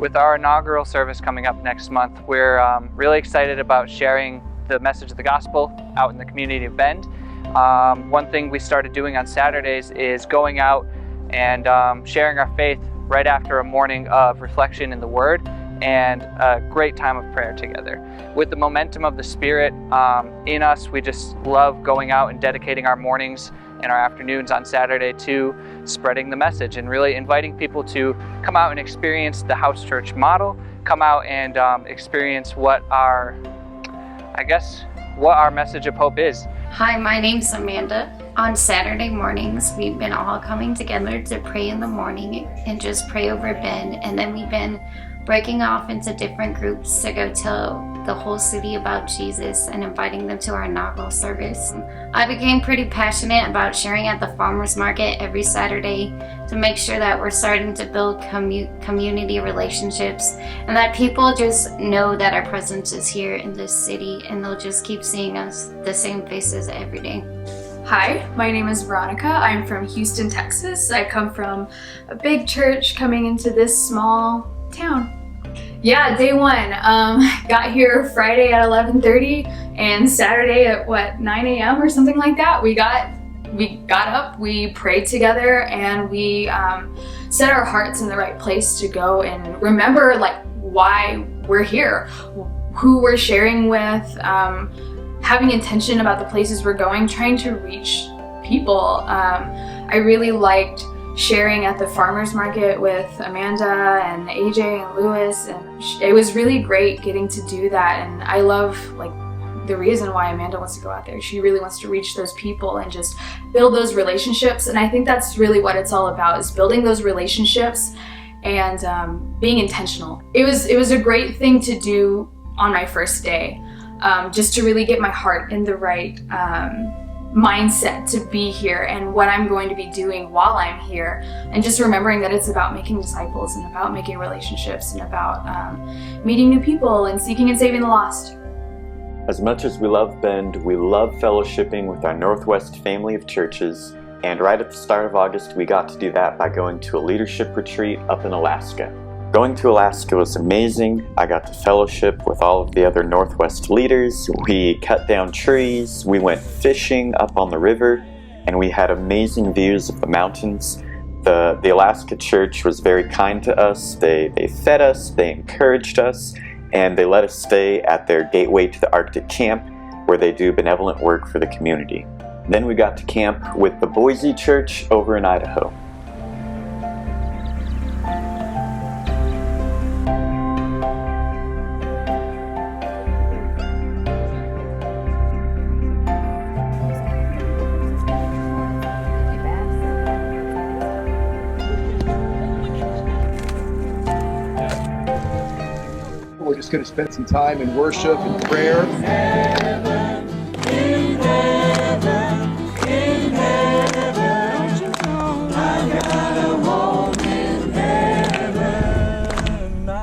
With our inaugural service coming up next month, we're really excited about sharing the message of the gospel out in the community of Bend. One thing we started doing on Saturdays is going out and sharing our faith right after a morning of reflection in the Word and a great time of prayer together. With the momentum of the Spirit in us, we just love going out and dedicating our mornings and our afternoons on Saturday to spreading the message and really inviting people to come out and experience the house church model, come out and experience what our message of hope is. Hi, my name's Amanda. On Saturday mornings, we've been all coming together to pray in the morning and just pray over Ben, and then we've been breaking off into different groups to go tell the whole city about Jesus and inviting them to our inaugural service. I became pretty passionate about sharing at the farmers market every Saturday to make sure that we're starting to build community relationships and that people just know that our presence is here in this city and they'll just keep seeing us, the same faces every day. Hi, my name is Veronica. I'm from Houston, Texas. I come from a big church coming into this small town. Yeah, day one. Got here Friday at 11:30 and Saturday at 9 a.m. or something like that. We got up, we prayed together, and we set our hearts in the right place to go and remember why we're here, who we're sharing with, having intention about the places we're going, trying to reach people. I really liked sharing at the farmers market with Amanda and AJ and Lewis, and it was really great getting to do that. And I love the reason why Amanda wants to go out there. She really wants to reach those people and just build those relationships, and I think that's really what it's all about, is building those relationships and being intentional. It was a great thing to do on my first day, just to really get my heart in the right mindset to be here and what I'm going to be doing while I'm here, and just remembering that it's about making disciples and about making relationships and about meeting new people and seeking and saving the lost. As much as we love Bend, we love fellowshipping with our Northwest family of churches, and right at the start of August we got to do that by going to a leadership retreat up in Alaska. Going to Alaska was amazing. I got to fellowship with all of the other Northwest leaders. We cut down trees, we went fishing up on the river, and we had amazing views of the mountains. The Alaska church was very kind to us. They fed us, they encouraged us, and they let us stay at their Gateway to the Arctic camp, where they do benevolent work for the community. Then we got to camp with the Boise church over in Idaho. We're just going to spend some time in worship and prayer. In heaven, in heaven, I got a home in heaven.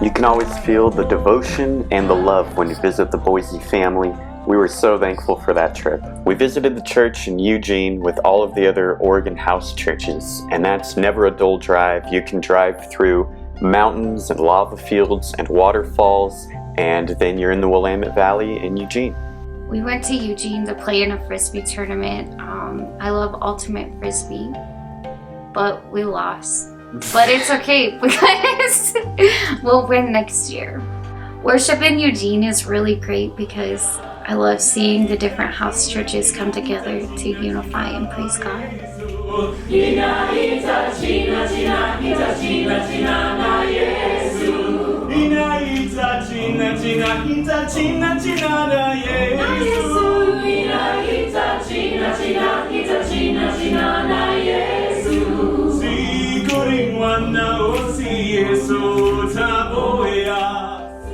You can always feel the devotion and the love when you visit the Boise family. We were so thankful for that trip. We visited the church in Eugene with all of the other Oregon house churches, and that's never a dull drive. You can drive through mountains and lava fields and waterfalls, and then you're in the Willamette Valley in Eugene. We went to Eugene to play in a Frisbee tournament. I love Ultimate Frisbee, but we lost. But it's okay because we'll win next year. Worship in Eugene is really great because I love seeing the different house churches come together to unify and praise God.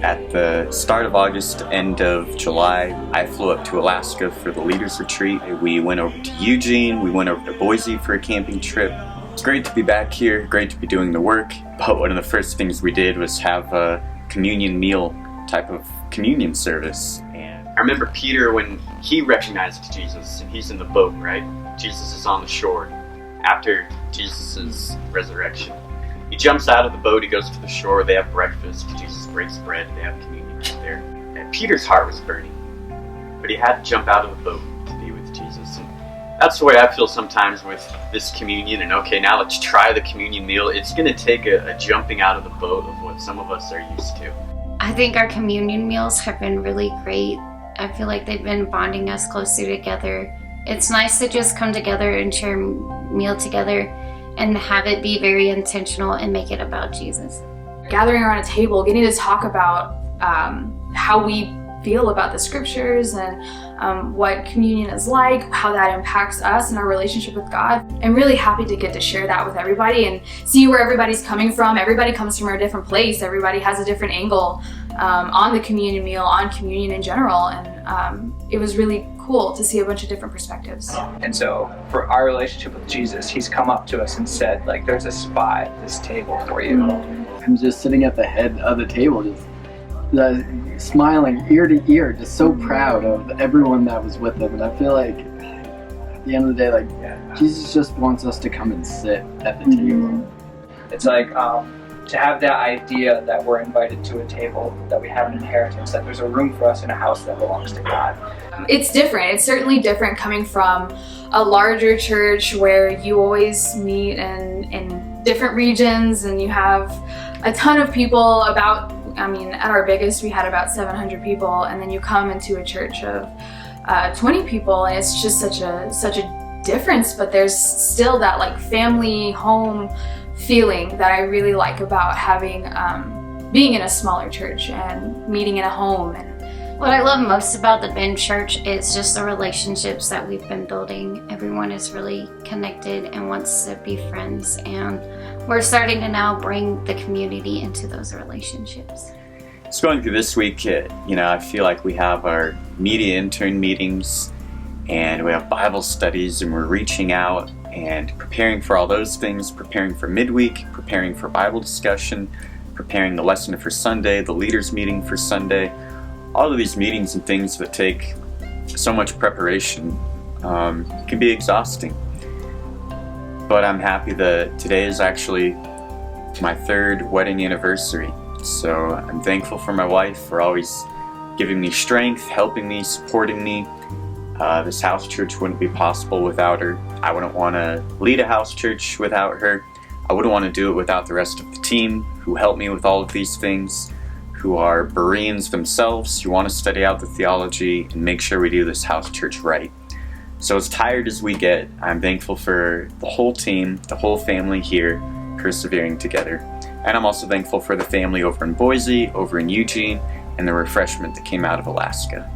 At the start of August, end of July, I flew up to Alaska for the Leaders Retreat. We went over to Eugene, we went over to Boise for a camping trip. It's great to be back here, great to be doing the work, but one of the first things we did was have a communion meal type of communion service. And I remember Peter, when he recognized Jesus, and he's in the boat, right? Jesus is on the shore after Jesus' resurrection. He jumps out of the boat, he goes to the shore, they have breakfast, Jesus breaks bread, they have communion right there. And Peter's heart was burning, but he had to jump out of the boat to be with Jesus. And that's the way I feel sometimes with this communion, and okay, now let's try the communion meal. It's going to take a jumping out of the boat of what some of us are used to. I think our communion meals have been really great. I feel like they've been bonding us closer together. It's nice to just come together and share a meal together and have it be very intentional and make it about Jesus. Gathering around a table, getting to talk about how we feel about the scriptures and what communion is like, how that impacts us and our relationship with God. I'm really happy to get to share that with everybody and see where everybody's coming from. Everybody comes from a different place. Everybody has a different angle on the communion meal, on communion in general. And it was really cool to see a bunch of different perspectives. And so for our relationship with Jesus, he's come up to us and said, like, there's a spot at this table for you. I'm just sitting at the head of the table, just smiling ear to ear, just so proud of everyone that was with him. And I feel like at the end of the day, like, Jesus just wants us to come and sit at the table. It's like to have that idea that we're invited to a table, that we have an inheritance, that there's a room for us in a house that belongs to God. It's different. It's certainly different coming from a larger church where you always meet in different regions and you have a ton of people. At our biggest, we had about 700 people, and then you come into a church of 20 people, and it's just such a difference, but there's still that like family home feeling that I really like about having being in a smaller church and meeting in a home. What I love most about the Bend Church is just the relationships that we've been building. Everyone is really connected and wants to be friends, and we're starting to now bring the community into those relationships. So going through this week, I feel like we have our media intern meetings and we have Bible studies, and we're reaching out and preparing for all those things, preparing for midweek, preparing for Bible discussion, preparing the lesson for Sunday, the leaders meeting for Sunday. All of these meetings and things that take so much preparation can be exhausting. But I'm happy that today is actually my 3rd wedding anniversary. So I'm thankful for my wife for always giving me strength, helping me, supporting me. This house church wouldn't be possible without her. I wouldn't want to lead a house church without her. I wouldn't want to do it without the rest of the team who help me with all of these things, who are Bereans themselves, who want to study out the theology and make sure we do this house church right. So as tired as we get, I'm thankful for the whole team, the whole family here, persevering together. And I'm also thankful for the family over in Boise, over in Eugene, and the refreshment that came out of Alaska.